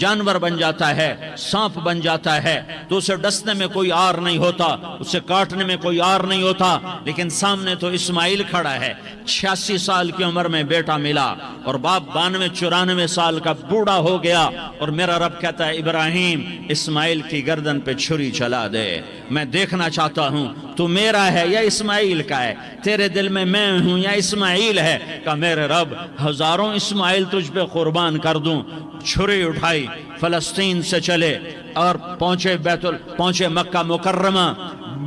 جانور بن جاتا ہے، سانپ بن جاتا ہے تو اسے ڈسنے میں کوئی آر نہیں ہوتا، اسے کاٹنے میں کوئی آر نہیں ہوتا، لیکن سامنے تو اسماعیل کھڑا ہے، 86 سال کی عمر میں بیٹا ملا اور باپ 92-94 سال کا بوڑھا ہو گیا، اور میرا رب کہتا ہے ابراہیم اسماعیل کی گردن پہ چھری چلا دے، میں دیکھنا چاہتا ہوں تو میرا ہے یا اسماعیل کا ہے، تیرے دل میں میں ہوں یا اسماعیل ہے؟ کہ میرے رب ہزاروں اسماعیل تجھ پہ قربان کر دوں۔ چھری اٹھائی، فلسطین سے چلے اور پہنچے مکہ مکرمہ،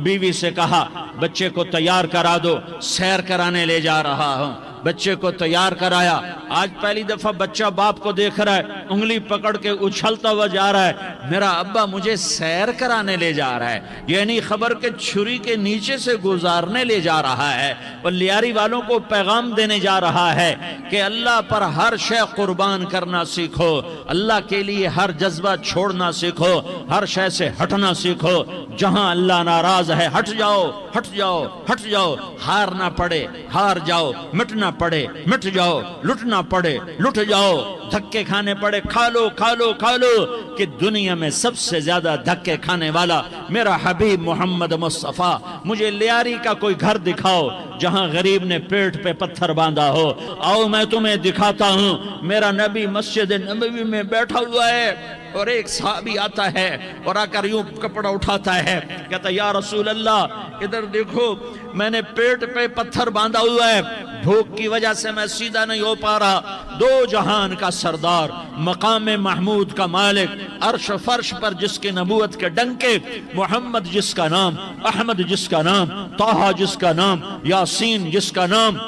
بیوی سے کہا بچے کو تیار کرا دو، سیر کرانے لے جا رہا ہوں، بچے کو تیار کرایا۔ آج پہلی دفعہ بچہ باپ کو دیکھ رہا ہے، انگلی پکڑ کے اچھلتا ہوا جا رہا ہے، میرا ابا مجھے سیر کرانے لے جا رہا ہے، یعنی خبر کے چھری کے نیچے سے گزارنے لے جا رہا ہے، اور لیاری والوں کو پیغام دینے جا رہا ہے کہ اللہ پر ہر شے قربان کرنا سیکھو، اللہ کے لیے ہر جذبہ چھوڑنا سیکھو، ہر شے سے ہٹنا سیکھو، جہاں اللہ ناراض ہے ہٹ جاؤ، ہٹ جاؤ، ہٹ جاؤ، ہار نہ پڑے ہار جاؤ، مٹنا پڑے مٹ جاؤ، لٹنا پڑے لٹ جاؤ، دھکے کھانے پڑے کھا لو کھا لو کھا لو، کہ دنیا میں سب سے زیادہ دھکے کھانے والا میرا حبیب محمد مصطفیٰ، مجھے لیاری کا کوئی گھر دکھاؤ جہاں غریب نے پیٹ پہ پتھر باندھا ہو، آؤ میں تمہیں دکھاتا ہوں۔ میرا نبی مسجد نبوی میں بیٹھا ہوا ہے اور ایک صحابی آتا ہے اور آ کر یوں کپڑا اٹھاتا ہے، کہتا یا رسول اللہ ادھر دیکھو، میں نے پیٹ پہ پتھر باندھا ہوا ہے، بھوک کی وجہ سے میں سیدھا نہیں ہو پا رہا، دو جہان کا سردار، مقام محمود کا مالک، عرش فرش پر جس کی نبوت کے ڈنکے، محمد جس کا نام، احمد جس کا نام، طٰہٰ جس کا نام، یاسین جس کا نام،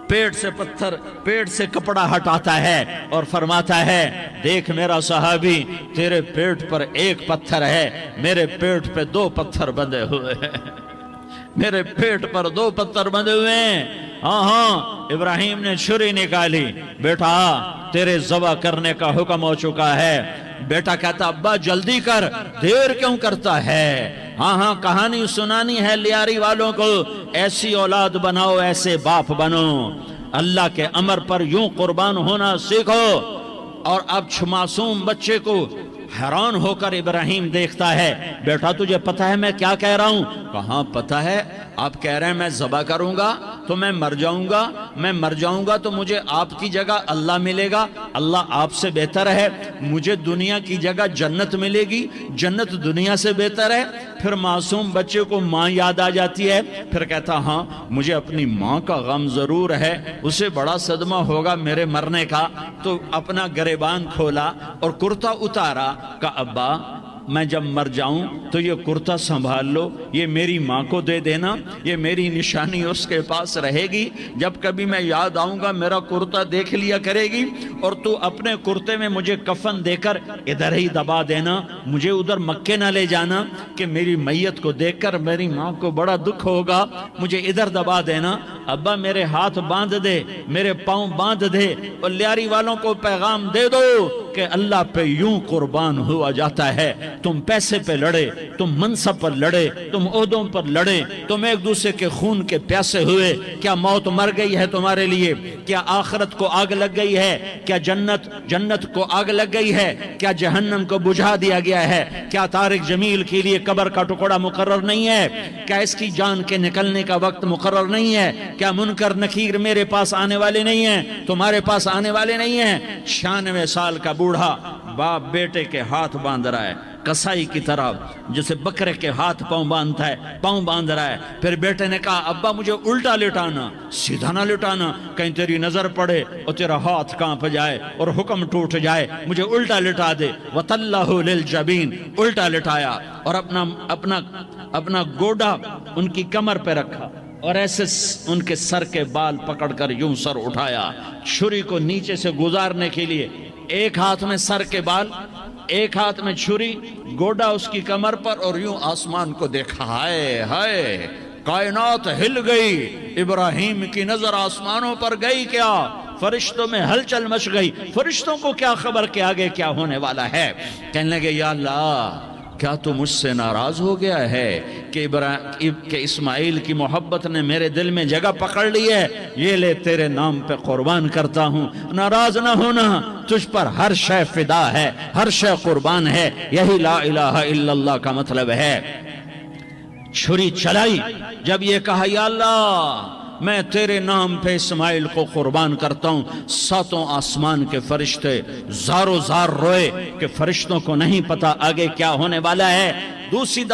پیٹ سے کپڑا ہٹاتا ہے اور فرماتا ہے دیکھ میرا صحابی، تیرے پیٹ پر ایک پتھر ہے، میرے پیٹ پہ 2 پتھر بندھے ہوئے ہیں، میرے پیٹ پر 2 پتھر بندھے ہوئے ہیں۔ ہاں ابراہیم نے چھری نکالی، بیٹا تیرے ذبح کرنے کا حکم ہو چکا ہے۔ بیٹا کہتا ابا جلدی کر، دیر کیوں کرتا ہے؟ ہاں کہانی سنانی ہے لیاری والوں کو، ایسی اولاد بناؤ، ایسے باپ بنو، اللہ کے امر پر یوں قربان ہونا سیکھو۔ اور اب معصوم بچے کو حیران ہو کر ابراہیم دیکھتا ہے، بیٹا تجھے پتہ ہے میں کیا کہہ رہا ہوں؟ کہاں پتہ ہے، آپ کہہ رہے ہیں میں ذبح کروں گا تو میں مر جاؤں گا، میں مر جاؤں گا تو مجھے آپ کی جگہ اللہ ملے گا، اللہ آپ سے بہتر ہے، مجھے دنیا کی جگہ جنت ملے گی، جنت دنیا سے بہتر ہے۔ پھر معصوم بچے کو ماں یاد آ جاتی ہے، پھر کہتا ہاں مجھے اپنی ماں کا غم ضرور ہے، اسے بڑا صدمہ ہوگا میرے مرنے کا، تو اپنا گریبان کھولا اور کرتا اتارا، کہ ابا میں جب مر جاؤں تو یہ کرتا سنبھال لو، یہ میری ماں کو دے دینا، یہ میری نشانی اس کے پاس رہے گی، جب کبھی میں یاد آؤں گا میرا کرتا دیکھ لیا کرے گی، اور تو اپنے کرتے میں مجھے کفن دے کر ادھر ہی دبا دینا، مجھے ادھر مکے نہ لے جانا کہ میری میت کو دیکھ کر میری ماں کو بڑا دکھ ہوگا، مجھے ادھر دبا دینا۔ ابا میرے ہاتھ باندھ دے، میرے پاؤں باندھ دے، اور لیاری والوں کو پیغام دے دو کہ اللہ پہ یوں قربان ہوا جاتا ہے۔ تم پیسے پہ لڑے، تم منصب پر لڑے، تم عہدوں پر لڑے، تم ایک دوسرے کے خون کے پیاسے ہوئے، کیا موت مر گئی ہے تمہارے لیے؟ کیا آخرت کو آگ لگ گئی ہے؟ کیا جنت کو آگ لگ گئی ہے؟ کیا جہنم کو بجھا دیا گیا ہے؟ کیا طارق جمیل کے لیے قبر کا ٹکڑا مقرر نہیں ہے؟ کیا اس کی جان کے نکلنے کا وقت مقرر نہیں ہے؟ کیا منکر نکیر میرے پاس آنے والے نہیں ہیں، تمہارے پاس آنے والے نہیں ہیں؟ 96 سال کا بوڑھا باپ بیٹے کے ہاتھ باندھ رہا ہے، کسائی کی طرح جسے بکرے کے ہاتھ پاؤں باندھتا ہے، پاؤں باندھ رہا ہے۔ پھر بیٹے نے کہا ابا مجھے الٹا لٹانا، سیدھا نہ لٹانا، کہیں تیری نظر پڑے اور تیرا ہاتھ کانپ جائے اور حکم ٹوٹ جائے، مجھے الٹا لٹا دے۔ وَتَلَّهُ لِلْجَبِينِ، الٹا لٹایا اور اپنا گوڈا ان کی کمر پہ رکھا اور ایسے ان کے سر کے بال پکڑ کر یوں سر اٹھایا، چھری کو نیچے سے گزارنے کے لیے، ایک ہاتھ میں سر کے بال، ایک ہاتھ میں چھری، گوڈا اس کی کمر پر، اور یوں آسمان کو دیکھا، ہائے ہائے کائنات ہل گئی، ابراہیم کی نظر آسمانوں پر گئی، کیا فرشتوں میں ہلچل مچ گئی، فرشتوں کو کیا خبر کہ آگے کیا ہونے والا ہے؟ کہنے لگے یا اللہ کیا تو مجھ سے ناراض ہو گیا ہے کہ اسماعیل کی محبت نے میرے دل میں جگہ پکڑ لی ہے؟ یہ لے تیرے نام پہ قربان کرتا ہوں، ناراض نہ ہونا، تجھ پر ہر شے فدا ہے، ہر شے قربان ہے۔ یہی لا الہ الا اللہ کا مطلب ہے۔ چھری چلائی، جب یہ کہا یا اللہ میں تیرے نام پہ اسماعیل کو قربان کرتا ہوں، ساتوں آسمان کے فرشتے زارو زار روئے کہ فرشتوں کو نہیں پتا آگے کیا ہونے والا ہے۔ دوسری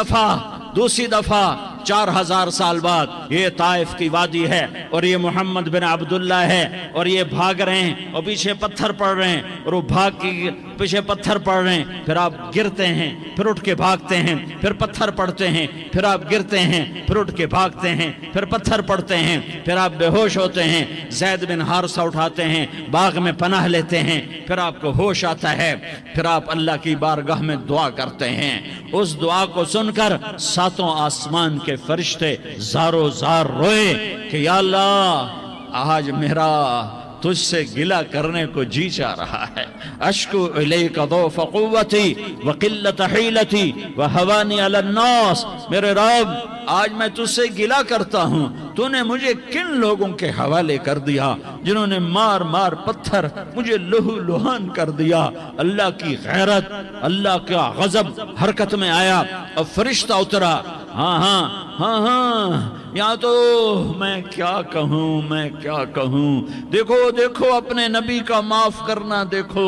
دفعہ 4000 سال بعد یہ طائف کی وادی ہے اور یہ محمد بن عبداللہ ہے اور یہ بھاگ رہے ہیں اور پیچھے پتھر پڑ رہے ہیں اور وہ بھاگ کے پیچھے پتھر پڑ رہے ہیں، پھر آپ گرتے ہیں، پھر اٹھ کے بھاگتے ہیں، پھر پتھر پڑتے ہیں، پھر آپ گرتے ہیں، پھر اٹھ کے بھاگتے ہیں، پھر پتھر پڑتے ہیں، پھر آپ بے ہوش ہوتے ہیں، زید بن حارثہ اٹھاتے ہیں، باغ میں پناہ لیتے ہیں، پھر آپ کو ہوش آتا ہے، پھر آپ اللہ کی بارگاہ میں دعا کرتے ہیں۔ اس دعا کو سن کر ساتوں آسمان کے فرشتے زارو زار روئے کہ یا اللہ آج میرا تجھ سے گلہ کرنے کو جی چاہ رہا ہے۔ اشکو الیک ضعف قوتی وقلت حیلتی وہوانی علی الناس، میرے رب آج میں تجھ سے گلہ کرتا ہوں، تو نے مجھے کن لوگوں کے حوالے کر دیا جنہوں نے مار مار پتھر مجھے لہو لہان کر دیا۔ اللہ کی غیرت، اللہ کا غضب حرکت میں آیا اور فرشتہ اترا۔ ہاں یہاں تو میں کیا کہوں، دیکھو اپنے نبی کا معاف کرنا، دیکھو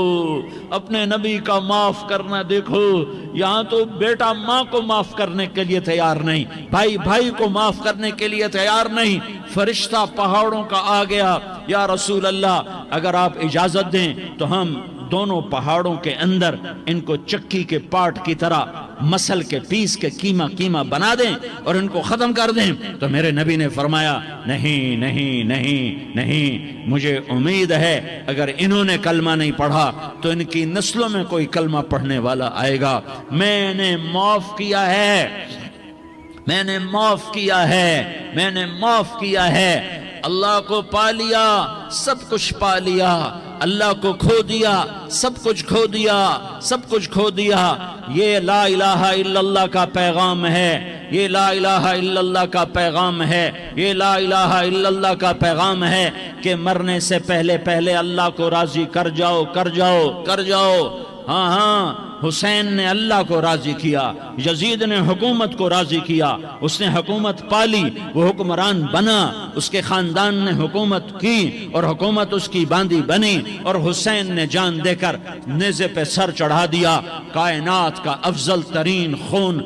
اپنے نبی کا معاف کرنا، دیکھو یہاں تو بیٹا ماں کو معاف کرنے کے لیے تیار نہیں، بھائی کو معاف کرنے کے لیے تیار نہیں۔ فرشتہ پہاڑوں کا آ گیا، یا رسول اللہ اگر آپ اجازت دیں تو ہم دونوں پہاڑوں کے اندر ان کو چکی کے پاٹ کی طرح مسل کے پیس کے کیما بنا دیں اور ان کو ختم کر دیں۔ تو میرے نبی نے فرمایا نہیں، مجھے امید ہے اگر انہوں نے کلمہ نہیں پڑھا تو ان کی نسلوں میں کوئی کلمہ پڑھنے والا آئے گا۔ میں نے معاف کیا ہے، اللہ کو پا لیا، سب کچھ پا لیا، اللہ کو کھو دیا، سب کچھ کھو دیا۔ یہ لا الہ الا اللہ کا پیغام ہے، یہ لا الہ الا اللہ کا پیغام ہے، یہ لا الہ الا اللہ کا پیغام ہے کہ مرنے سے پہلے اللہ کو راضی کر جاؤ۔ ہاں حسین نے اللہ کو راضی کیا، یزید نے حکومت کو راضی کیا، اس نے حکومت پالی، وہ حکمران بنا، اس کے خاندان نے حکومت کی اور حکومت اس کی باندھی بنی، اور حسین نے جان دے کر نیزے پہ سر چڑھا دیا۔ کائنات کا افضل ترین خون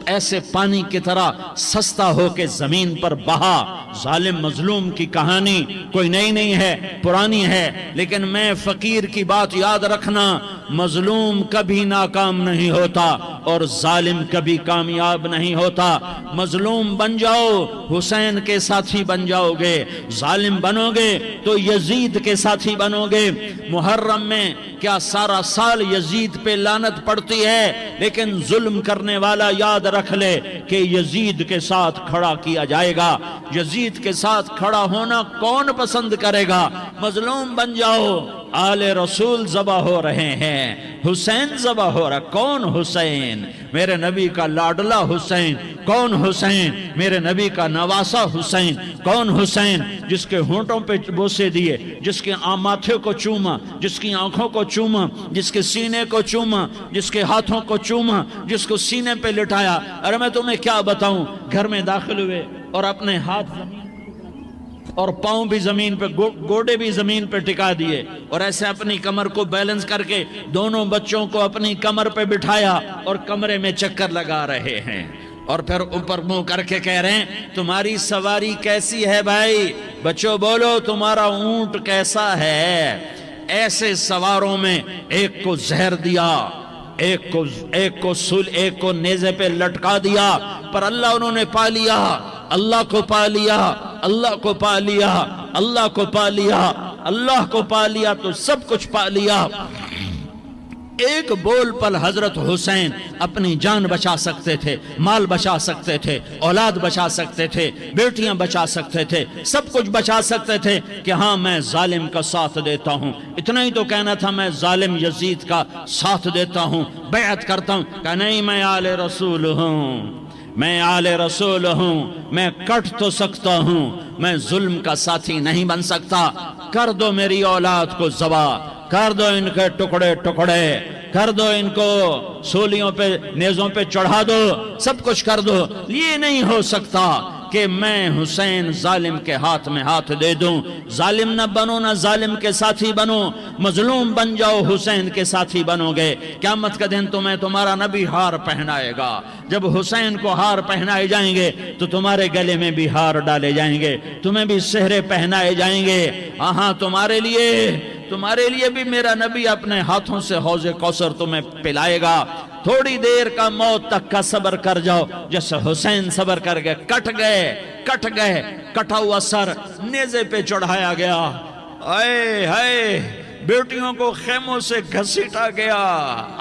ایسے پانی کی طرح سستا ہو کے زمین پر بہا۔ ظالم مظلوم کی کہانی کوئی نئی نہیں ہے، پرانی ہے، لیکن میں فقیر کی بات یاد رکھنا، مظلوم کبھی ناکام نہیں ہوتا اور ظالم کبھی کامیاب نہیں ہوتا۔ مظلوم بن جاؤ حسین کے ساتھی بن جاؤ گے، ظالم بنو گے تو یزید کے ساتھی بنو گے۔ محرم میں کیا سارا سال یزید پہ لعنت پڑتی ہے، لیکن ظلم کرنے والا یاد رکھ لے کہ یزید کے ساتھ کھڑا کیا جائے گا۔ یزید کے ساتھ کھڑا ہونا کون پسند کرے گا؟ مظلوم بن جاؤ۔ آل رسول ذبح ہو رہے ہیں، حسین ذبح ہو رہا۔ کون حسین؟ میرے نبی کا لاڈلا حسین۔ کون حسین؟ میرے نبی کا نواسا حسین۔ کون حسین؟ جس کے ہونٹوں پہ بوسے دیے، جس کے ماتھے کو چوما، جس کی آنکھوں کو چوما، جس کے سینے کو چوما، جس کے ہاتھوں کو چوما، جس کو سینے پہ لٹایا۔ ارے میں تمہیں کیا بتاؤں، گھر میں داخل ہوئے اور اپنے ہاتھ زمین اور پاؤں بھی زمین پہ، گوڑے بھی زمین پہ ٹکا دیے، اور ایسے اپنی کمر کو بیلنس کر کے دونوں بچوں کو اپنی کمر پہ بٹھایا اور کمرے میں چکر لگا رہے ہیں، اور پھر اوپر منہ کر کے کہہ رہے ہیں تمہاری سواری کیسی ہے بھائی؟ بچوں بولو تمہارا اونٹ کیسا ہے؟ ایسے سواروں میں ایک کو زہر دیا، ایک کو نیزے پہ لٹکا دیا، پر اللہ انہوں نے پا لیا، اللہ کو پا لیا، اللہ کو پا لیا، اللہ کو پا لیا، اللہ کو پا لیا تو سب کچھ پا لیا۔ ایک بول پر حضرت حسین اپنی جان بچا سکتے تھے، مال بچا سکتے تھے، اولاد بچا سکتے تھے، بیٹیاں بچا سکتے تھے، سب کچھ بچا سکتے تھے کہ ہاں میں ظالم کا ساتھ دیتا ہوں۔ اتنا ہی تو کہنا تھا میں ظالم یزید کا ساتھ دیتا ہوں، بیعت کرتا ہوں، کہ نہیں میں آل رسول ہوں، میں آل رسول ہوں، میں کٹ تو سکتا ہوں، میں ظلم کا ساتھی نہیں بن سکتا۔ کر دو میری اولاد کو ذبح، کر دو ان کے ٹکڑے ٹکڑے، کر دو ان کو سولیوں پہ نیزوں پہ چڑھا دو، سب کچھ کر دو۔ یہ نہیں ہو سکتا کہ میں حسین ظالم کے ہاتھ میں ہاتھ دے دوں۔ ظالم نہ بنو، نہ ظالم کے ساتھی بنو، مظلوم بن جاؤ، حسین کے ساتھی بنو گے۔ قیامت کا دن تمہیں تمہارا نبی ہار پہنائے گا۔ جب حسین کو ہار پہنائے جائیں گے تو تمہارے گلے میں بھی ہار ڈالے جائیں گے، تمہیں بھی سہرے پہنائے جائیں گے۔ ہاں تمہارے لیے بھی میرا نبی اپنے ہاتھوں سے حوض کوثر تمہیں پلائے گا۔ تھوڑی دیر کا موت تک کا صبر کر جاؤ، جیسے حسین صبر کر گئے، کٹ گئے، کٹا ہوا سر نیزے پہ چڑھایا گیا۔ اے ہائے، بیٹیوں کو خیموں سے گھسیٹا گیا۔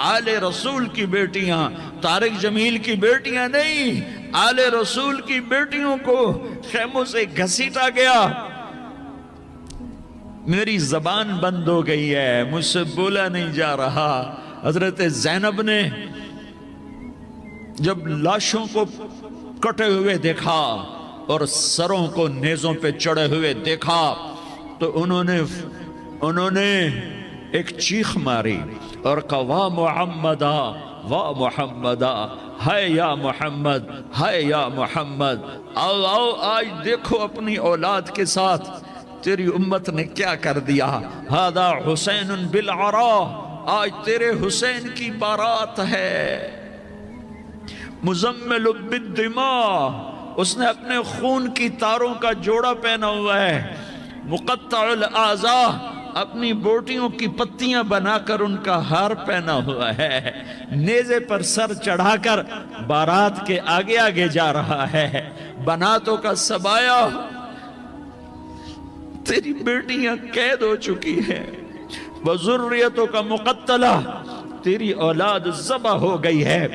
آل رسول کی بیٹیاں، طارق جمیل کی بیٹیاں نہیں، آل رسول کی بیٹیوں کو خیموں سے گھسیٹا گیا۔ میری زبان بند ہو گئی ہے، مجھ سے بولا نہیں جا رہا۔ حضرت زینب نے جب لاشوں کو کٹے ہوئے دیکھا اور سروں کو نیزوں پہ چڑھے ہوئے دیکھا تو انہوں نے ایک چیخ ماری اور کہا واہ محمدہ، واہ محمدہ، ہائے یا محمد، ہائے یا محمد۔ آؤ آج دیکھو اپنی اولاد کے ساتھ تیری امت نے کیا کر دیا۔ ہذا حسین بالعراء، آج تیرے حسین کی بارات ہے۔ مزمل بالدماء، اس نے اپنے خون کی تاروں کا جوڑا پہنا ہوا ہے۔ مقطع الاعضاء، اپنی بوٹیوں کی پتیاں بنا کر ان کا ہار پہنا ہوا ہے۔ نیزے پر سر چڑھا کر بارات کے آگے آگے جا رہا ہے۔ بناتوں کا سبایا، تیری بیٹیاں قید ہو چکی ہیں، وذریتوں کا مقتلہ، تیری اولاد ذبح ہو گئی ہے۔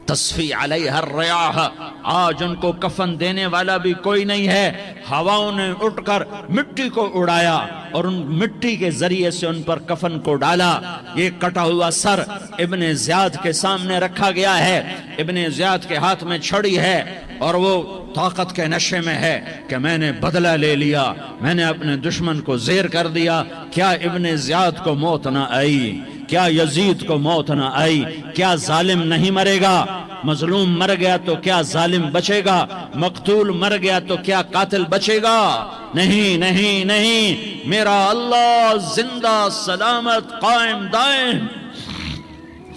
تصفی علیہ الریاح، آج ان کو کفن دینے والا بھی کوئی نہیں ہے۔ ہواؤں نے اٹھ کر مٹی کو اڑایا اور ان مٹی کے ذریعے سے ان پر کفن کو ڈالا۔ یہ کٹا ہوا سر ابن زیاد کے سامنے رکھا گیا ہے۔ ابن زیاد کے ہاتھ میں چھڑی ہے اور وہ طاقت کے نشے میں ہے کہ میں نے بدلہ لے لیا، میں نے اپنے دشمن کو زیر کر دیا۔ کیا ابن زیاد کو موت نہ آئی؟ کیا یزید کو موت نہ آئی؟ کیا ظالم نہیں مرے گا؟ مظلوم مر گیا تو کیا ظالم بچے گا؟ مقتول مر گیا تو کیا قاتل بچے گا؟ نہیں نہیں نہیں، میرا اللہ زندہ سلامت قائم دائم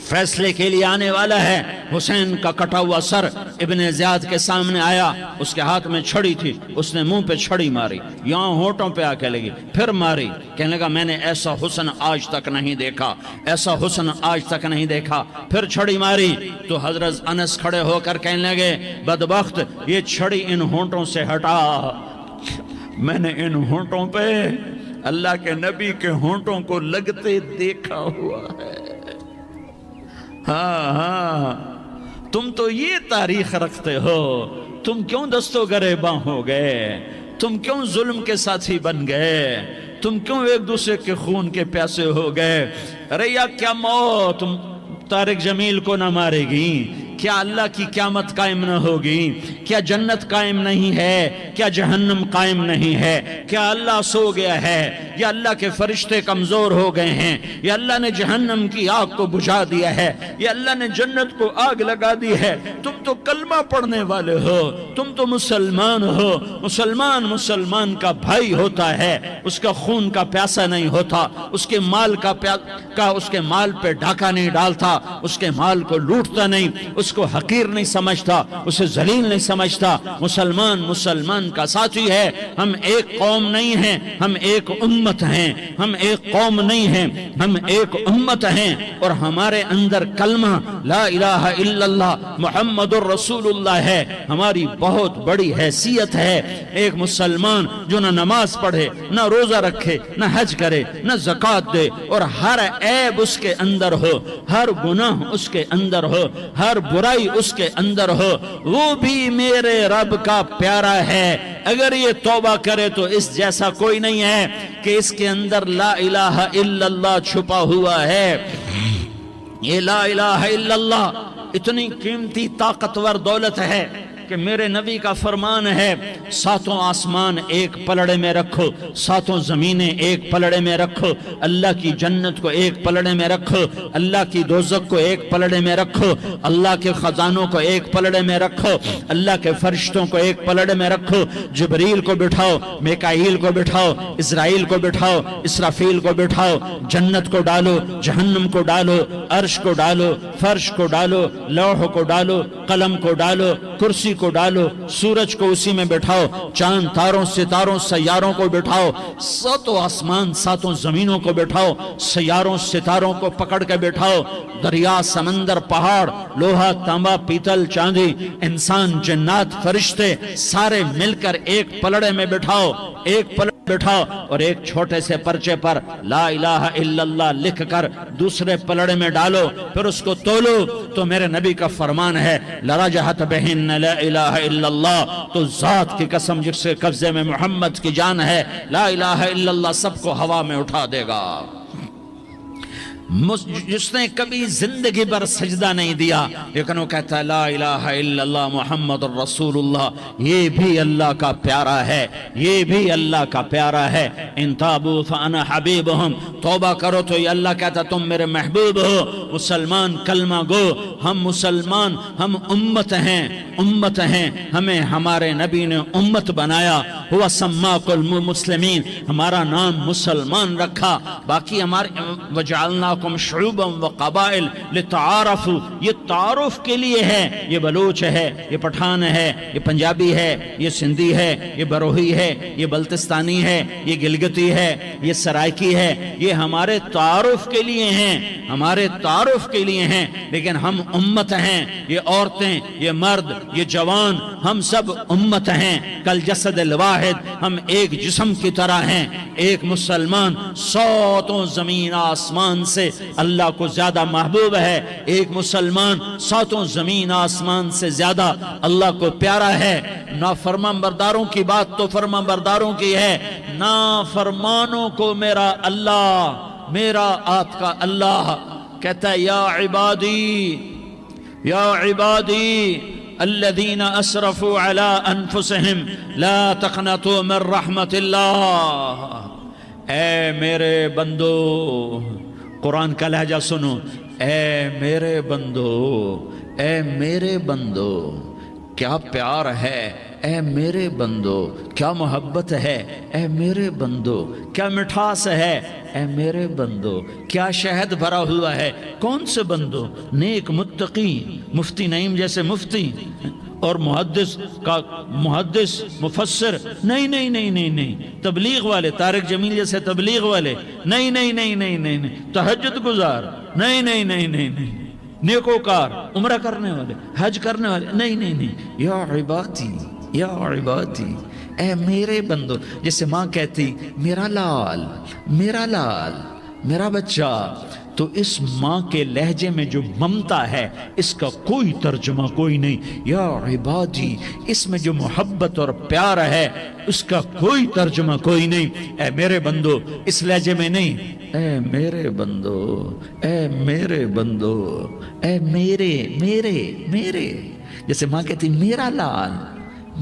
فیصلے کے لیے آنے والا ہے۔ حسین کا کٹا ہوا سر ابن زیاد کے سامنے آیا، اس کے ہاتھ میں چھڑی تھی، اس نے منہ پہ چھڑی ماری، یہاں ہونٹوں پہ آ کے لگی، پھر ماری، کہنے لگا میں نے ایسا حسن آج تک نہیں دیکھا، ایسا حسن آج تک نہیں دیکھا، پھر چھڑی ماری تو حضرت انس کھڑے ہو کر کہنے لگے بدبخت، یہ چھڑی ان ہونٹوں سے ہٹا۔ میں نے ان ہونٹوں پہ اللہ کے نبی کے ہونٹوں کو لگتے دیکھا ہوا ہے۔ ہاں تم تو یہ تاریخ رکھتے ہو، تم کیوں دستو گریباں ہو گئے؟ تم کیوں ظلم کے ساتھی بن گئے؟ تم کیوں ایک دوسرے کے خون کے پیاسے ہو گئے؟ ارے یا کیا موت طارق جمیل کو نہ مارے گی؟ کیا اللہ کی قیامت قائم نہ ہوگی؟ کیا جنت قائم نہیں ہے؟ کیا جہنم قائم نہیں ہے؟ کیا اللہ سو گیا ہے؟ یا اللہ کے فرشتے کمزور ہو گئے ہیں؟ یا اللہ نے جہنم کی آگ کو بجھا دیا ہے؟ یا اللہ نے جنت کو آگ لگا دی ہے؟ تم تو کلمہ پڑھنے والے ہو، تم تو مسلمان ہو۔ مسلمان کا بھائی ہوتا ہے، اس کا خون کا پیاسا نہیں ہوتا، اس کے مال اس کے مال پہ ڈاکہ نہیں ڈالتا، اس کے مال کو لوٹتا نہیں، اس کو حقیر نہیں سمجھتا، اسے ذلیل نہیں سمجھتا۔ مسلمان کا ساتھی ہے۔ ہم ایک قوم نہیں ہیں، ہم ایک امت امت ہیں، ہم ایک قوم نہیں ہیں، ہم ایک امت ہیں، اور ہمارے اندر کلمہ لا الہ الا اللہ محمد الرسول اللہ ہے، ہماری بہت بڑی حیثیت ہے۔ ایک مسلمان جو نہ نماز پڑھے، نہ روزہ رکھے، نہ حج کرے، نہ زکوٰۃ دے، اور ہر عیب اس کے اندر ہو، ہر گناہ اس کے اندر ہو، ہر برائی اس کے اندر ہو، وہ بھی میرے رب کا پیارا ہے۔ اگر یہ توبہ کرے تو اس جیسا کوئی نہیں ہے کہ اس کے اندر لا الہ الا اللہ چھپا ہوا ہے۔ یہ لا الہ الا اللہ اتنی قیمتی طاقتور دولت ہے کہ میرے نبی کا فرمان ہے، ساتوں آسمان ایک پلڑے میں رکھو، ساتوں زمینیں ایک پلڑے میں رکھو، اللہ کی جنت کو ایک پلڑے میں رکھو، اللہ کی دوزخ کو ایک پلڑے میں رکھو، اللہ کے خزانوں کو ایک پلڑے میں رکھو، اللہ کے فرشتوں کو ایک پلڑے میں رکھو، جبریل کو بٹھاؤ، میکائیل کو بٹھاؤ، اسرائیل کو بٹھاؤ، اسرافیل کو بٹھاؤ، جنت کو ڈالو، جہنم کو ڈالو، عرش کو ڈالو، فرش کو ڈالو، لوح کو ڈالو، قلم کو ڈالو، کرسی کو ڈالو، سورج کو اسی میں بٹھاؤ، چاند تاروں ستاروں سیاروں کو بٹھاؤ، ساتوں آسمان ساتوں زمینوں کو بٹھاؤ، سیاروں ستاروں کو پکڑ کے بٹھاؤ، دریا سمندر پہاڑ لوہا تانبا پیتل چاندی انسان جنات فرشتے سارے مل کر ایک پلڑے میں بٹھاؤ، ایک پلڑے بٹھاؤ، اور ایک چھوٹے سے پرچے پر لا الہ الا اللہ لکھ کر دوسرے پلڑے میں ڈالو، پھر اس کو تولو تو میرے نبی کا فرمان ہے لرجحت بہن لا الہ الا اللہ، تو ذات کی قسم جس کے قبضے میں محمد کی جان ہے، لا الہ الا اللہ سب کو ہوا میں اٹھا دے گا۔ جس نے کبھی زندگی پر سجدہ نہیں دیا لیکن وہ کہتا ہے لا الہ الا اللہ محمد الرسول اللہ، یہ بھی اللہ کا پیارا ہے، یہ بھی اللہ کا پیارا ہے۔ ان تابوا فانا حبیبہم، توبہ کرو تو یہ اللہ کہتا تم میرے محبوب ہو۔ مسلمان کلمہ گو، ہم مسلمان، ہم امت ہیں، امت ہیں، ہمیں ہمارے نبی نے امت بنایا، ہوا سماکم المسلمین، ہمارا نام مسلمان رکھا، باقی ہمارے وجعلنا شعوبا وقبائل لتعارفوا، یہ تعارف کے لیے ہے، یہ بلوچ ہے، یہ پٹھان ہے، یہ پنجابی ہے، یہ سندھی ہے، یہ بروہی ہے، یہ بلتستانی ہے، یہ گلگتی ہے، یہ سرائکی ہے، یہ ہمارے تعارف کے لیے ہیں، ہمارے تعارف کے لیے ہیں، لیکن ہم امت ہیں، یہ عورتیں، یہ مرد، یہ جوان، ہم سب امت ہیں، کل جسد الواحد، ہم ایک جسم کی طرح ہیں۔ ایک مسلمان ساتوں زمین آسمان سے اللہ کو زیادہ محبوب ہے، ایک مسلمان ساتوں زمین آسمان سے زیادہ اللہ کو پیارا ہے۔ نافرمان برداروں کی بات تو فرمان برداروں کی ہے، نافرمانوں کو میرا اللہ، میرا آپ کا اللہ کہتا ہے یا عبادی، یا عبادی الذین اسرفوا علی انفسہم لا تقنطوا من رحمت اللہ، اے میرے بندو، قرآن کا لہجہ سنو، اے میرے بندو، اے میرے بندو، کیا پیار ہے، اے میرے بندو، کیا محبت ہے، اے میرے بندو، کیا مٹھاس ہے، اے میرے بندو، کیا شہد بھرا ہوا ہے۔ کون سے بندو؟ نیک متقی، مفتی نعیم جیسے مفتی اور محدث مفسر، نہیں نہیں نہیں نہیں نہیں، تبلیغ والے، طارق جمیل جیسے تبلیغ والے، نہیں نہیں نہیں نہیں نہیں، تہجد گزار، نہیں نہیں نہیں نہیں نہیں، نیکوکار، عمرہ کرنے والے، حج کرنے والے، نہیں نہیں نہیں، یا عبادی، یا عبادی، اے میرے بندو، جیسے ماں کہتی میرا لال، میرا لال، میرا بچہ، تو اس ماں کے لہجے میں جو ممتا ہے اس کا کوئی ترجمہ کوئی نہیں۔ یا عبادی، اس میں جو محبت اور پیار ہے اس کا کوئی ترجمہ کوئی نہیں۔ اے میرے بندو، اس لہجے میں نہیں، اے میرے بندو، اے میرے بندو، اے میرے میرے میرے، جیسے ماں کہتی میرا لال،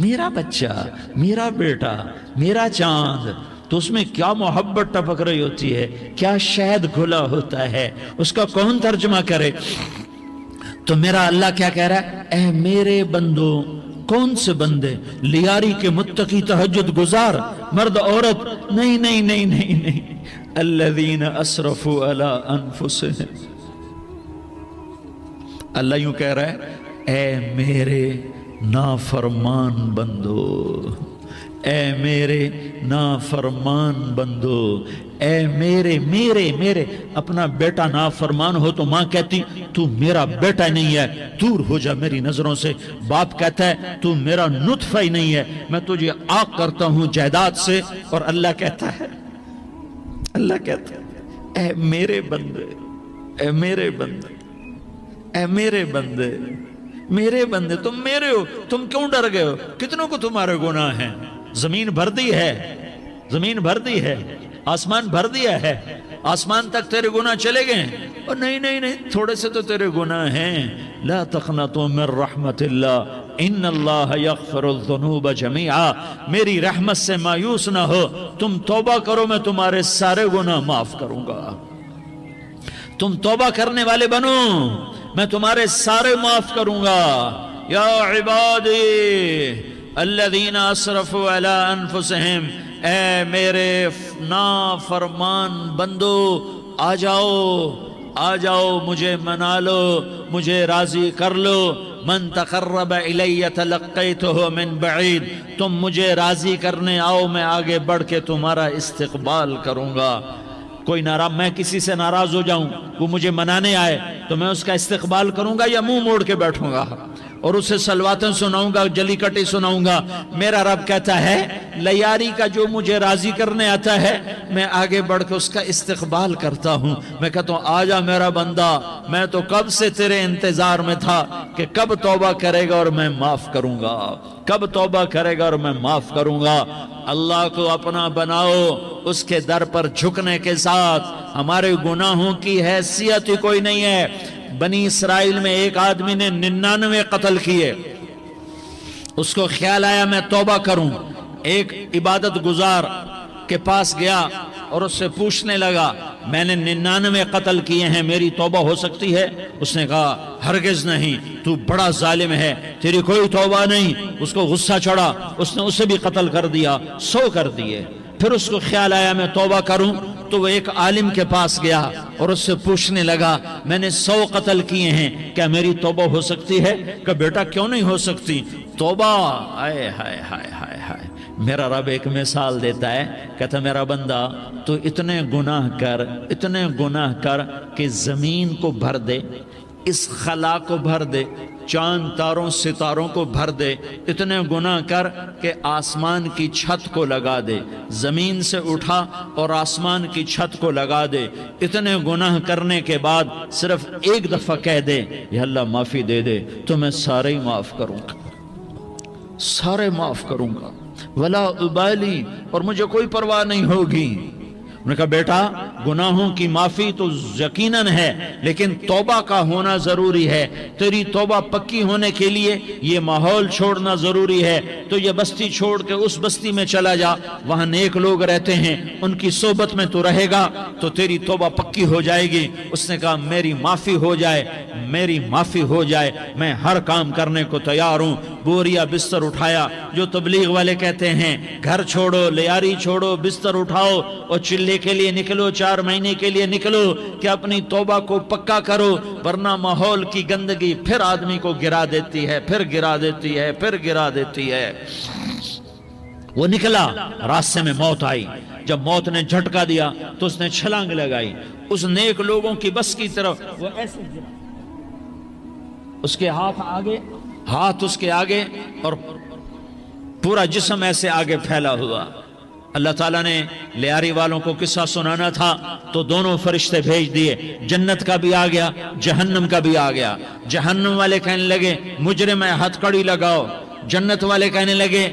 میرا بچہ، میرا بیٹا، میرا چاند، تو اس میں کیا محبت ٹپک رہی ہوتی ہے، کیا شہد گھلا ہوتا ہے، اس کا کون ترجمہ کرے؟ تو میرا اللہ کیا کہہ رہا ہے؟ اے میرے بندو، کون سے بندے؟ لیاری کے متقی تہجد گزار، مرد عورت، نہیں نہیں نہیں نہیں نہیں، الذین اسرفوا علی انفسہم، اللہ یوں کہہ رہا ہے اے میرے نافرمان بندو، اے میرے نافرمان بندو، اے میرے میرے میرے اپنا بیٹا نافرمان ہو تو ماں کہتی تو میرا بیٹا نہیں ہے، دور ہو جا میری نظروں سے۔ باپ کہتا ہے تو میرا نطفہ ہی نہیں ہے، میں تجھے عاق کرتا ہوں جائیداد سے۔ اور اللہ کہتا ہے اے میرے بندے، اے میرے بندے، اے میرے بندے، میرے بندے، تم میرے ہو، تم کیوں ڈر گئے ہو؟ کتنوں کو تمہارے گناہ ہیں؟ زمین بھر دی ہے، زمین بھر دی ہے، آسمان بھر دیا ہے، آسمان تک تیرے گناہ چلے گئے ہیں۔ اور نہیں نہیں نہیں، تھوڑے سے تو تیرے گناہ ہیں۔ لا تقنطوا من رحمت اللہ ان اللہ یغفر الذنوب جميعا، میری رحمت سے مایوس نہ ہو، تم توبہ کرو، میں تمہارے سارے گناہ معاف کروں گا۔ تم توبہ کرنے والے بنو، میں تمہارے سارے معاف کروں گا۔ یا عبادی الذین اسرفوا علی انفسہم، اے میرے نافرمان بندو، آ جاؤ مجھے منا لو، مجھے راضی کر لو۔ من تقرب الی تلقیتہ من بعید، تم مجھے راضی کرنے آؤ، میں آگے بڑھ کے تمہارا استقبال کروں گا۔ کوئی ناراض، میں کسی سے ناراض ہو جاؤں، وہ مجھے منانے آئے تو میں اس کا استقبال کروں گا یا منہ موڑ کے بیٹھوں گا اور اسے صلواتیں سناؤں گا، جلی کٹی سناؤں گا؟ میرا رب کہتا ہے لیاری کا جو مجھے راضی کرنے آتا ہے میں آگے بڑھ کے اس کا استقبال کرتا ہوں۔ میں کہتا ہوں آ جا میرا بندہ، میں تو کب سے تیرے انتظار میں تھا کہ کب توبہ کرے گا اور میں معاف کروں گا، کب توبہ کرے گا اور میں معاف کروں گا۔ اللہ کو اپنا بناؤ، اس کے در پر جھکنے کے ساتھ۔ ہمارے گناہوں کی حیثیت ہی کوئی نہیں ہے۔ بنی اسرائیل میں ایک آدمی نے 99 قتل کیے، اس کو خیال آیا میں توبہ کروں، ایک عبادت گزار کے پاس گیا اور اس سے پوچھنے لگا میں نے 99 قتل کیے ہیں، میری توبہ ہو سکتی ہے؟ اس نے کہا ہرگز نہیں، تو بڑا ظالم ہے، تیری کوئی توبہ نہیں۔ اس کو غصہ چڑھا، اس نے اسے بھی قتل کر دیا، 100 کر دیے۔ پھر اس کو خیال آیا میں توبہ کروں، تو وہ ایک عالم کے پاس گیا اور اس سے پوچھنے لگا میں نے 100 قتل کیے ہیں، کیا میری توبہ ہو سکتی ہے؟ کہ بیٹا کیوں نہیں ہو سکتی توبہ؟ آئے ہائے ہائے ہائے ہائے۔ میرا رب ایک مثال دیتا ہے، کہتا میرا بندہ تو اتنے گناہ کر کہ زمین کو بھر دے، اس خلا کو بھر دے، چاند تاروں ستاروں کو بھر دے، اتنے گناہ کر کہ آسمان کی چھت کو لگا دے، زمین سے اٹھا اور آسمان کی چھت کو لگا دے۔ اتنے گناہ کرنے کے بعد صرف ایک دفعہ کہہ دے یا اللہ معافی دے دے تو میں سارے ہی معاف کروں گا، سارے معاف کروں گا، ولا ابالی، اور مجھے کوئی پرواہ نہیں ہوگی۔ انہوں نے کہا بیٹا گناہوں کی معافی تو یقیناً ہے لیکن توبہ کا ہونا ضروری ہے، تیری توبہ پکی ہونے کے لیے یہ ماحول چھوڑنا ضروری ہے۔ تو یہ بستی چھوڑ کے اس بستی میں چلا جا، وہاں نیک لوگ رہتے ہیں، ان کی صحبت میں تو رہے گا تو تیری توبہ پکی ہو جائے گی۔ اس نے کہا میری معافی ہو جائے، میری معافی ہو جائے، میں ہر کام کرنے کو تیار ہوں۔ بوریا بستر اٹھایا، جو تبلیغ والے کہتے ہیں گھر چھوڑو، لیاری چھوڑو، بستر اٹھاؤ اور چلے کے لیے نکلو، 4 مہینے کے لیے نکلو کہ اپنی توبہ کو پکا کرو، ورنہ ماحول کی گندگی پھر آدمی کو گرا دیتی ہے، پھر گرا دیتی ہے، پھر گرا دیتی ہے۔ وہ نکلا، راستے میں موت آئی، جب موت نے جھٹکا دیا تو اس نے چھلانگ لگائی اس نیک لوگوں کی بس کی طرف، وہ ایسے گرا، اس کے ہاتھ اس کے آگے اور پورا جسم ایسے آگے پھیلا ہوا۔ اللہ تعالیٰ نے لیاری والوں کو قصہ سنانا تھا تو دونوں فرشتے بھیج دیے، جنت کا بھی آ گیا، جہنم کا بھی آ گیا۔ جہنم والے کہنے لگے مجرم ہے ہتھ کڑی لگاؤ، جنت والے کہنے لگے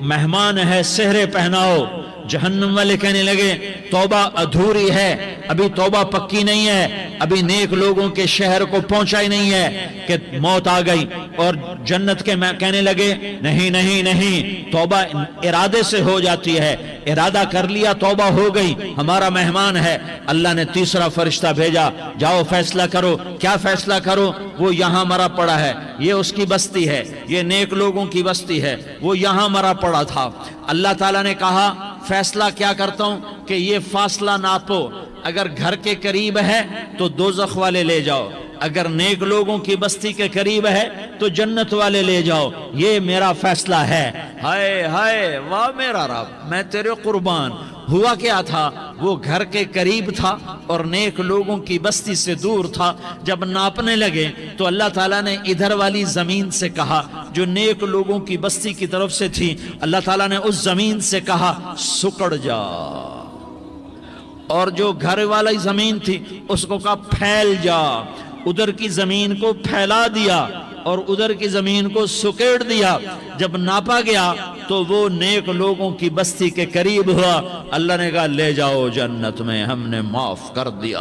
مہمان ہے سہرے پہناؤ۔ جہنم والے کہنے لگے توبہ ادھوری ہے، ابھی توبہ پکی نہیں ہے، ابھی نیک لوگوں کے شہر کو پہنچا ہی نہیں ہے کہ موت آ گئی۔ اور جنت کے کہنے لگے نہیں نہیں نہیں، توبہ ارادے سے ہو جاتی ہے، ارادہ کر لیا توبہ ہو گئی، ہمارا مہمان ہے۔ اللہ نے تیسرا فرشتہ بھیجا، جاؤ فیصلہ کرو۔ کیا فیصلہ کرو؟ وہ یہاں مرا پڑا ہے، یہ اس کی بستی ہے، یہ نیک لوگوں کی بستی ہے، وہ یہاں مرا پڑا تھا۔ اللہ تعالیٰ نے کہا فیصلہ کیا کرتا ہوں کہ یہ فاصلہ ناپو، اگر گھر کے قریب ہے تو دوزخ والے لے جاؤ، اگر نیک لوگوں کی بستی کے قریب ہے تو جنت والے لے جاؤ، یہ میرا فیصلہ ہے۔ ہائے ہائے واہ میرا رب، میں تیرے قربان، ہوا کیا تھا، وہ گھر کے قریب تھا اور نیک لوگوں کی بستی سے دور تھا۔ جب ناپنے لگے تو اللہ تعالیٰ نے ادھر والی زمین سے کہا جو نیک لوگوں کی بستی کی طرف سے تھی، اللہ تعالیٰ نے اس زمین سے کہا سکڑ جا، اور جو گھر والی زمین تھی اس کو کہا پھیل جا۔ ادھر کی زمین کو پھیلا دیا اور ادھر کی زمین کو سکیڑ دیا۔ جب ناپا گیا تو وہ نیک لوگوں کی بستی کے قریب ہوا۔ اللہ نے کہا لے جاؤ جنت میں، ہم نے معاف کر دیا۔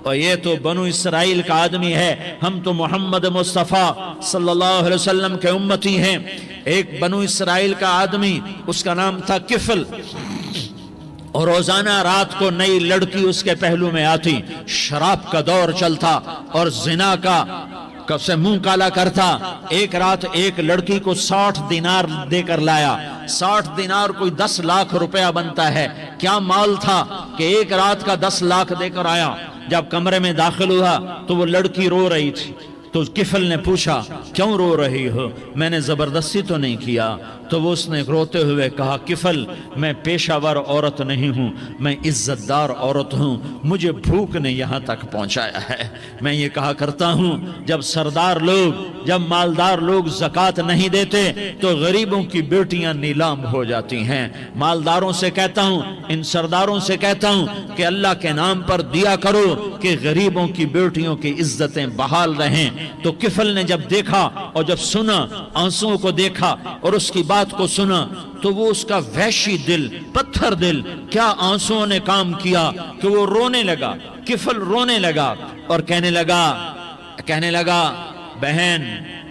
اور یہ تو بنو اسرائیل کا آدمی ہے، ہم تو محمد مصطفیٰ صلی اللہ علیہ وسلم کے امتی ہیں۔ ایک بنو اسرائیل کا آدمی، اس کا نام تھا کفل، اور روزانہ رات کو نئی لڑکی اس کے پہلو میں آتی، شراب کا دور چلتا اور زنا کا سے منہ کالا کرتا۔ ایک رات ایک لڑکی کو 60 دینار دے کر لایا۔ 60 دینار کوئی 10 لاکھ روپیہ بنتا ہے۔ کیا مال تھا کہ ایک رات کا 10 لاکھ دے کر آیا۔ جب کمرے میں داخل ہوا تو وہ لڑکی رو رہی تھی، تو کفل نے پوچھا کیوں رو رہی ہو، میں نے زبردستی تو نہیں کیا۔ تو وہ اس نے روتے ہوئے کہا کفل میں پیشہ ور عورت نہیں ہوں، میں عزت دار عورت ہوں، مجھے بھوک نے یہاں تک پہنچایا ہے۔ میں یہ کہا کرتا ہوں جب سردار لوگ، جب مالدار لوگ زکوٰۃ نہیں دیتے تو غریبوں کی بیٹیاں نیلام ہو جاتی ہیں۔ مالداروں سے کہتا ہوں، ان سرداروں سے کہتا ہوں کہ اللہ کے نام پر دیا کرو کہ غریبوں کی بیٹیوں کی عزتیں بحال رہیں۔ تو کفل نے جب دیکھا اور جب سنا، آنسوؤں کو دیکھا اور اس کی بات کو سنا، تو وہ اس کا وحشی دل، پتھر دل، کیا آنسوؤں نے کام کیا کہ وہ رونے لگا۔ کفل رونے لگا اور کہنے لگا بہن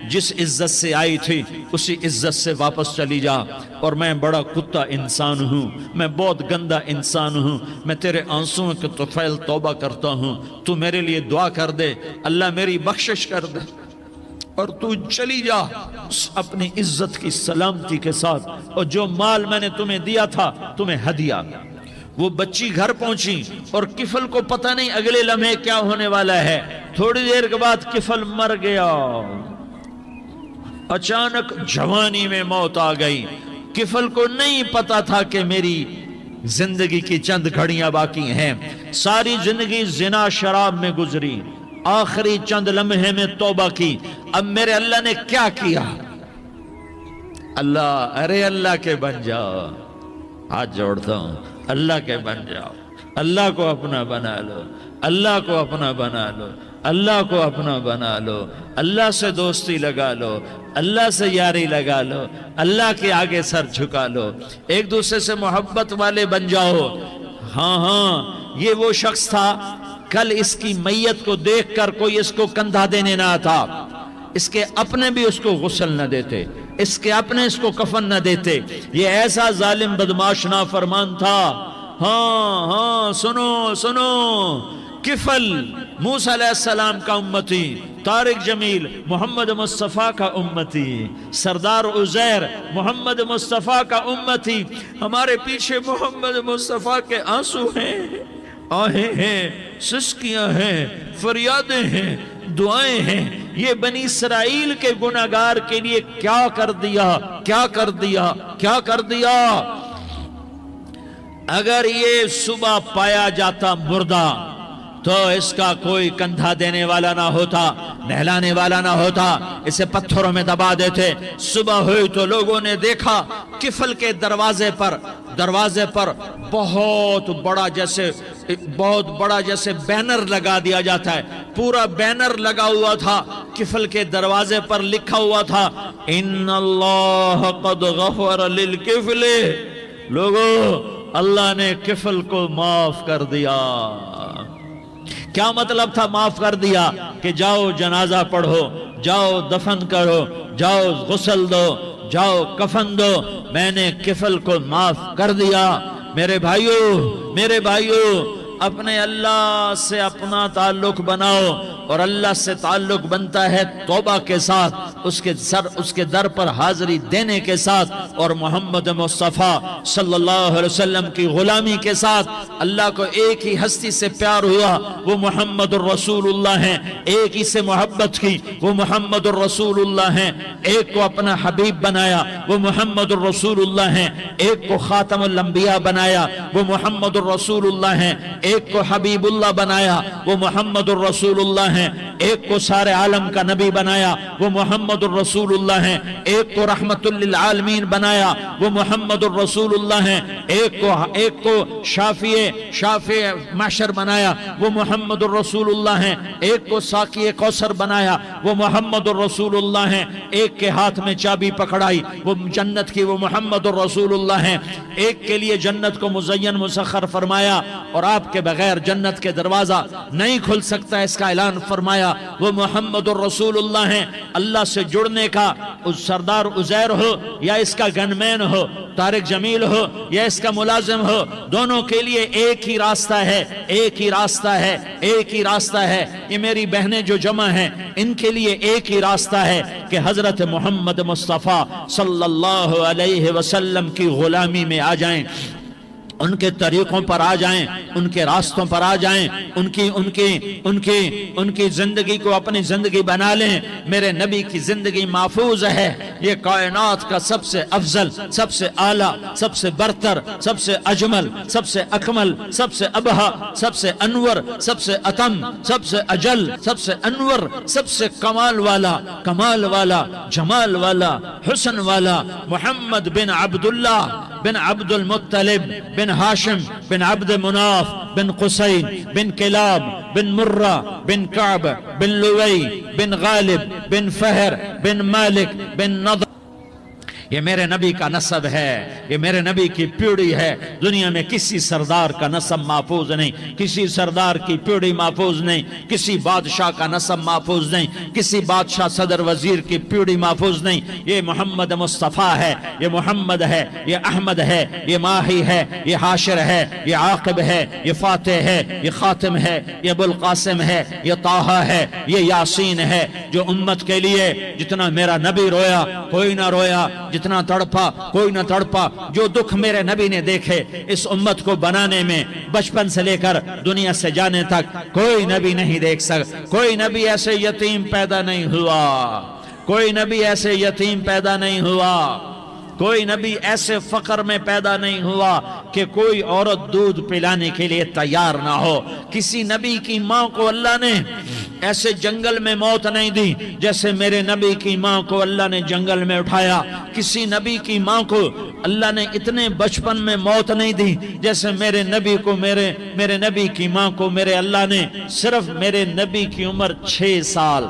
جس عزت سے آئی تھی اسی عزت سے واپس چلی جا، اور میں بڑا کتا انسان ہوں، میں بہت گندا انسان ہوں، میں تیرے آنسوؤں کے طفیل توبہ کرتا ہوں، تو میرے لیے دعا کر دے، اللہ میری بخشش کر دے، اور تو چلی جا اپنی عزت کی سلامتی کے ساتھ، اور جو مال میں نے تمہیں دیا تھا تمہیں ہدیہ۔ وہ بچی گھر پہنچی اور کفل کو پتہ نہیں اگلے لمحے کیا ہونے والا ہے۔ تھوڑی دیر کے بعد کفل مر گیا، اچانک جوانی میں موت آ گئی۔ کفل کو نہیں پتا تھا کہ میری زندگی کی چند گھڑیاں باقی ہیں، ساری زندگی زنا شراب میں گزری، آخری چند لمحے میں توبہ کی۔ اب میرے اللہ نے کیا کیا؟ اللہ کے بن جاؤ، ہاتھ جوڑتا ہوں، اللہ کے بن جاؤ، اللہ کو اپنا بنا لو، اللہ کو اپنا بنا لو، اللہ کو اپنا بنا لو، اللہ سے دوستی لگا لو، اللہ سے یاری لگا لو، اللہ کے آگے سر جھکا لو، ایک دوسرے سے محبت والے بن جاؤ۔ ہاں یہ وہ شخص تھا، کل اس کی میت کو دیکھ کر کوئی اس کو کندھا دینے نہ آتا، اس کے اپنے بھی اس کو غسل نہ دیتے، اس کے اپنے اس کو کفن نہ دیتے۔ یہ ایسا ظالم بدماش نافرمان تھا۔ ہاں سنو، کفل موسیٰ علیہ السلام کا امتی، طارق جمیل محمد مصطفیٰ کا امتی، سردار عزیر محمد مصطفیٰ کا امتی۔ ہمارے پیچھے محمد مصطفیٰ کے آنسو ہیں، آہیں ہیں، سسکیاں ہیں، فریادیں ہیں، دعائیں ہیں۔ یہ بنی اسرائیل کے گناہگار کے لیے کیا کر دیا۔ اگر یہ صبح پایا جاتا مردہ تو اس کا کوئی کندھا دینے والا نہ ہوتا، نہلانے والا نہ ہوتا، اسے پتھروں میں دبا دیتے۔ صبح ہوئی تو لوگوں نے دیکھا کفل کے دروازے پر بہت بڑا جیسے بینر لگا دیا جاتا ہے، پورا بینر لگا ہوا تھا، کفل کے دروازے پر لکھا ہوا تھا ان اللہ قد غفر للکفل، لوگو اللہ نے کفل کو معاف کر دیا۔ کیا مطلب تھا معاف کر دیا؟ کہ جاؤ جنازہ پڑھو، جاؤ دفن کرو، جاؤ غسل دو، جاؤ کفن دو، میں نے کفل کو معاف کر دیا۔ میرے بھائیو اپنے اللہ سے اپنا تعلق بناؤ، اور اللہ سے تعلق بنتا ہے توبہ کے ساتھ، اس کے در پر حاضری دینے کے ساتھ اور محمد مصطفیٰ صلی اللہ علیہ وسلم کی غلامی کے ساتھ اللہ کو ایک ہی ہستی سے پیار ہوا، وہ محمد الرسول اللہ ہیں، ایک ہی سے محبت کی، وہ محمد الرسول اللہ ہیں، ایک کو اپنا حبیب بنایا، وہ محمد الرسول اللہ ہیں، ایک کو خاتم الانبیاء بنایا، وہ محمد الرسول اللہ ہیں، ایک کو حبیب اللہ بنایا، وہ محمد الرسول اللہ ہیں، ایک کو سارے عالم کا نبی بنایا، وہ محمد الرسول اللہ ہیں، ایک کو رحمت للعالمین بنایا، وہ محمد الرسول اللہ ہیں، ایک کو شافی محشر بنایا، وہ محمد الرسول اللہ ہیں، ایک کو ساقی کوثر بنایا، وہ محمد الرسول اللہ ہیں، ایک کے ہاتھ میں چابی پکڑائی وہ جنت کی، وہ محمد الرسول اللہ ہیں، ایک کے لیے جنت کو مزین مسخر فرمایا اور آپ کے بغیر جنت کے دروازہ نہیں کھل سکتا اس کا اعلان فرمایا، وہ محمد الرسول اللہ ہیں۔ اللہ سے جڑنے کا سردار عزیر ہو یا اس کا گنمین ہو، طارق جمیل ہو یا اس کا ملازم ہو، دونوں کے لیے ایک ہی راستہ ہے، ایک ہی راستہ ہے، ایک ہی راستہ ہے۔ یہ میری بہنیں جو جمع ہیں ان کے لیے ایک ہی راستہ ہے کہ حضرت محمد مصطفیٰ صلی اللہ علیہ وسلم کی غلامی میں آ جائیں، ان کے طریقوں پر آ جائیں، ان کے راستوں پر آ جائیں، ان کی زندگی کو اپنی زندگی بنا لیں۔ میرے نبی کی زندگی محفوظ ہے، یہ کائنات کا سب سے افضل، سب سے اعلیٰ، سب سے برتر، سب سے اجمل، سب سے اکمل، سب سے ابہا، سب سے انور، سب سے اتم، سب سے اجل، سب سے انور، سب سے کمال والا، جمال والا، حسن والا محمد بن عبداللہ بن عبد المطلب بن ہاشم بن عبد مناف بن قسین بن کلاب بن مرہ بن کعب بن لوئی بن غالب بن فہر بن مالک بن نضر۔ یہ میرے نبی کا نسب ہے، یہ میرے نبی کی پیڑھی ہے۔ دنیا میں کسی سردار کا نسب محفوظ نہیں، کسی سردار کی پیڑھی محفوظ نہیں، کسی بادشاہ کا نسب محفوظ نہیں، کسی بادشاہ صدر وزیر کی پیڑھی محفوظ نہیں۔ یہ محمد مصطفیٰ ہے، یہ محمد ہے، یہ احمد ہے، یہ ماہی ہے، یہ حاشر ہے، یہ عاقب ہے، یہ فاتح ہے، یہ خاتم ہے، یہ ابو القاسم ہے، یہ طٰہٰ ہے، یہ یاسین ہے۔ جو امت کے لیے جتنا میرا نبی رویا کوئی نہ رویا، جتنا تڑپا کوئی نہ تڑپا، جو دکھ میرے نبی نے دیکھے اس امت کو بنانے میں، بچپن سے لے کر دنیا سے جانے تک کوئی نبی نہیں دیکھ سکتا۔ کوئی نبی ایسے یتیم پیدا نہیں ہوا، کوئی نبی ایسے یتیم پیدا نہیں ہوا، کوئی نبی ایسے فقر میں پیدا نہیں ہوا کہ کوئی عورت دودھ پلانے کے لیے تیار نہ ہو۔ کسی نبی کی ماں کو اللہ نے ایسے جنگل میں موت نہیں دی جیسے میرے نبی کی ماں کو اللہ نے جنگل میں اٹھایا۔ کسی نبی کی ماں کو اللہ نے اتنے بچپن میں موت نہیں دی جیسے میرے نبی کو، میرے نبی کی ماں کو میرے اللہ نے صرف میرے نبی کی عمر 6 سال،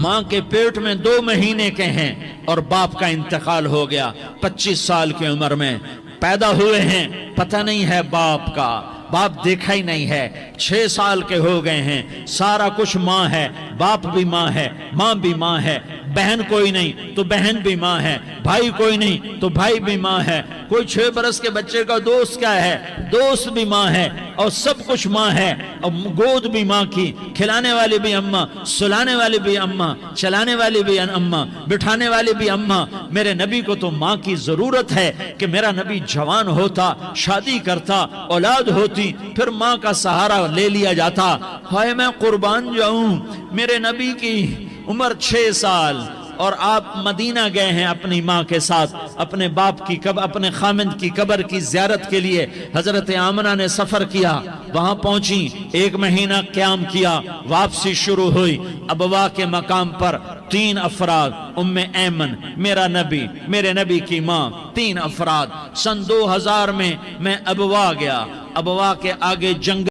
ماں کے پیٹ میں 2 مہینے کے ہیں اور باپ کا انتقال ہو گیا 25 سال کی عمر میں پیدا ہوئے ہیں، پتہ نہیں ہے باپ کا، باپ دیکھا ہی نہیں ہے، 6 سال کے ہو گئے ہیں، سارا کچھ ماں ہے، باپ بھی ماں ہے، ماں بھی ماں ہے، بہن کوئی نہیں تو بہن بھی ماں ہے، بھائی کوئی نہیں تو بھائی بھی ماں ہے، کوئی 6 برس کے بچے کا دوست کیا ہے، دوست بھی ماں ہے، اور سب کچھ ماں ہے، اور گود بھی ماں کی، کھلانے والی بھی اماں، سلانے والی بھی اماں، چلانے والی بھی اماں، بٹھانے والی بھی اماں۔ میرے نبی کو تو ماں کی ضرورت ہے کہ میرا نبی جوان ہوتا، شادی کرتا، اولاد ہوتی، پھر ماں کا سہارا لے لیا جاتا۔ ہائے میں قربان جاؤں، میرے نبی کی عمر 6 سال اور آپ مدینہ گئے ہیں اپنی ماں کے ساتھ، اپنے باپ کی اپنے خامند کی قبر کی زیارت کے لیے حضرت آمنہ نے سفر کیا، وہاں پہنچی، 1 مہینہ قیام کیا، واپسی شروع ہوئی۔ ابوا کے مقام پر 3 افراد، ام ایمن، میرا نبی، میرے نبی کی ماں، 3 افراد۔ سن 2000 میں ابوا گیا، ابوا کے آگے جنگل